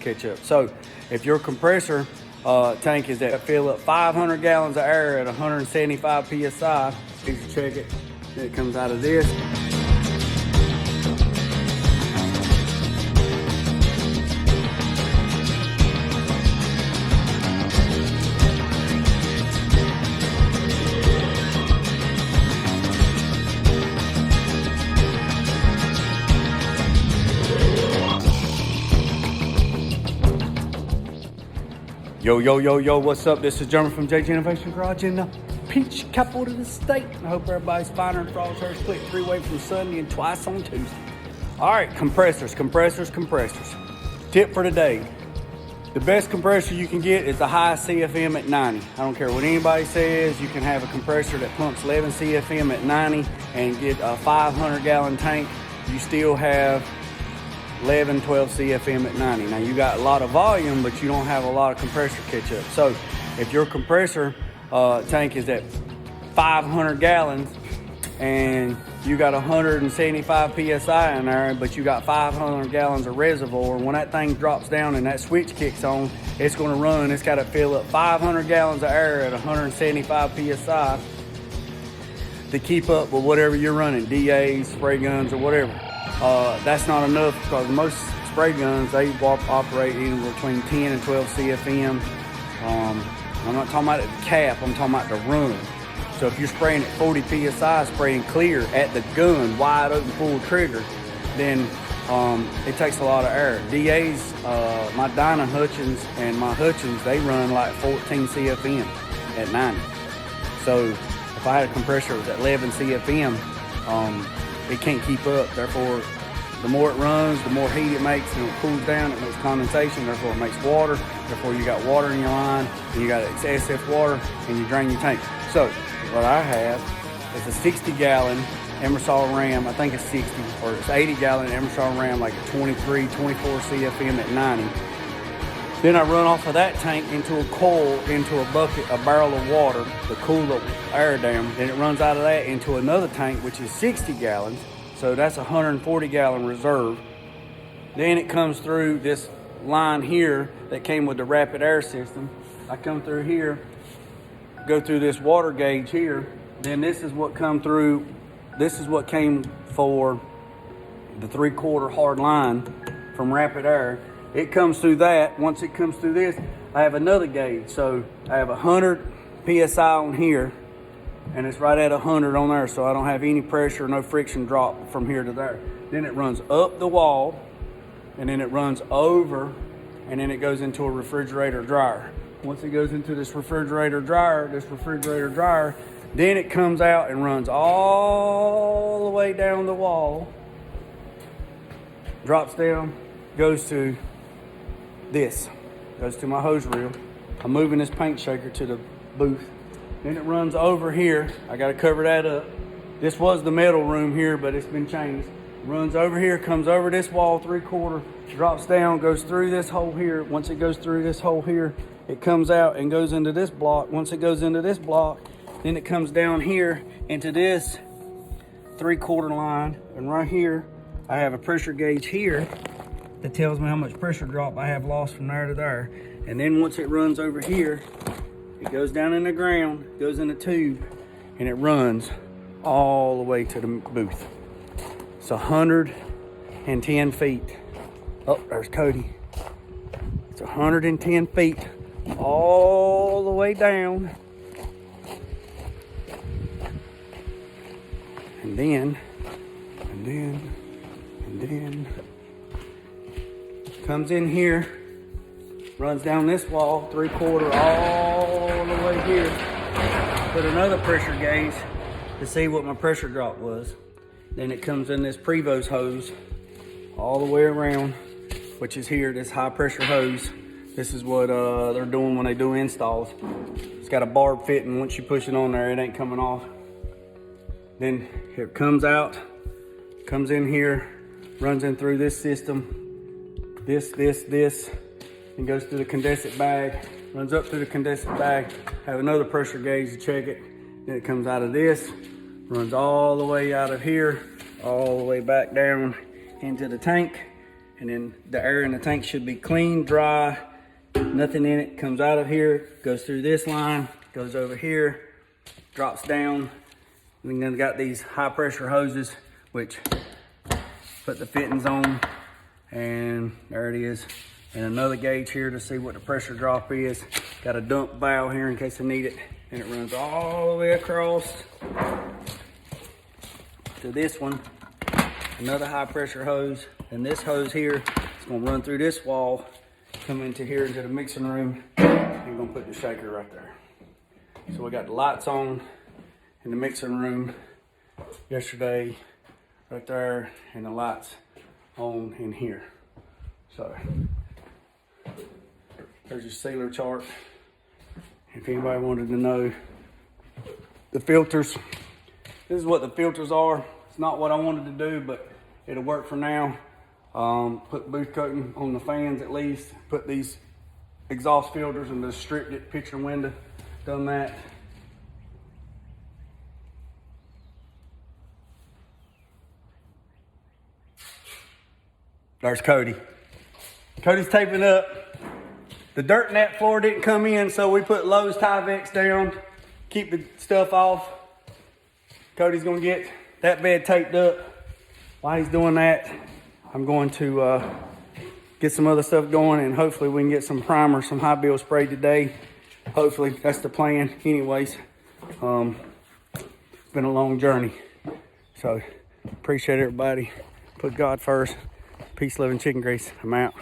catch up. So if your compressor tank is at fill up 500 gallons of air at 175 psi, you check it. It comes out of this. Yo, what's up? This is Jeremy from JJ Innovation Garage in the peach capital of the state. I hope everybody's finer and frogs hers quick 3-way from Sunday and twice on Tuesday. All right, compressors. Tip for today. The best compressor you can get is the highest CFM at 90. I don't care what anybody says. You can have a compressor that pumps 11 CFM at 90 and get a 500 gallon tank. You still have 11, 12 CFM at 90. Now you got a lot of volume, but you don't have a lot of compressor catch up. So if your compressor tank is at 500 gallons and you got 175 PSI in there, but you got 500 gallons of reservoir, when that thing drops down and that switch kicks on, it's gonna run, it's gotta fill up 500 gallons of air at 175 PSI to keep up with whatever you're running, DAs, spray guns, or whatever. That's not enough because most spray guns, they operate anywhere between 10 and 12 CFM. I'm not talking about the cap, I'm talking about the run. So if you're spraying at 40 PSI, spraying clear at the gun, wide open, full trigger, then it takes a lot of air. DAs, my Dyna Hutchins and my Hutchins, they run like 14 CFM at 90. So if I had a compressor that was at 11 CFM, it can't keep up. Therefore, the more it runs, the more heat it makes, and it cools down, it makes condensation, therefore it makes water. Therefore you got water in your line, and you got excessive water, and you drain your tank. So what I have is a 60 gallon Emerson Ram, I think it's 60, or it's 80 gallon Emerson Ram, like a 23, 24 CFM at 90. Then I run off of that tank into a coil, into a bucket, a barrel of water to cool the air down. Then it runs out of that into another tank, which is 60 gallons. So that's a 140 gallon reserve. Then it comes through this line here that came with the rapid air system. I come through here, go through this water gauge here. Then this is what come through. This is what came for the 3/4 hard line from rapid air. It comes through that. Once it comes through this, I have another gauge. So I have 100 PSI on here, and it's right at 100 on there. So I don't have any pressure, no friction drop from here to there. Then it runs up the wall, and then it runs over, and then it goes into a refrigerator dryer. Once it goes into this refrigerator dryer, then it comes out and runs all the way down the wall, drops down, goes to this, goes to my hose reel. I'm moving this paint shaker to the booth. Then it runs over here. I got to cover that up. This was the metal room here, but it's been changed. Runs over here, comes over this wall 3/4, drops down, goes through this hole here. Once it goes through this hole here, it comes out and goes into this block. Once it goes into this block, then it comes down here into this 3/4 line. And right here, I have a pressure gauge here that tells me how much pressure drop I have lost from there to there. And then once it runs over here, it goes down in the ground, goes in the tube, and it runs all the way to the booth. It's 110 feet. Oh, there's Cody. It's 110 feet all the way down. And then comes in here, runs down this wall 3/4 all the way here. Put another pressure gauge to see what my pressure drop was. Then it comes in this Prevost hose all the way around, which is here, this high pressure hose. This is what they're doing when they do installs. It's got a barb fitting. Once you push it on there, it ain't coming off. Then it comes out, comes in here, runs in through this system, this, and goes through the condensate bag, runs up through the condensate bag, have another pressure gauge to check it. Then it comes out of this, runs all the way out of here, all the way back down into the tank. And then the air in the tank should be clean, dry, nothing in it. Comes out of here, goes through this line, goes over here, drops down. And then got these high pressure hoses, which put the fittings on, and there it is. And another gauge here to see what the pressure drop is. Got a dump valve here in case I need it. And it runs all the way across to this one. Another high pressure hose. And this hose here is gonna run through this wall, come into here into the mixing room, and gonna put the shaker right there. So we got the lights on in the mixing room yesterday, right there, and the lights on in here. So there's your sealer chart. If anybody wanted to know the filters, this is what the filters are. It's not what I wanted to do, but it'll work for now. Put booth coating on the fans at least. Put these exhaust filters and just stripped it, picture window, done that. There's Cody. Cody's taping up. The dirt in that floor didn't come in, so we put Lowe's Tyvek down, keep the stuff off. Cody's gonna get that bed taped up. While he's doing that, I'm going to get some other stuff going, and hopefully we can get some primer, some high bill sprayed today. Hopefully, that's the plan. Anyways, it's been a long journey. So, appreciate everybody. Put God first. Peace, love, and chicken grease. I'm out.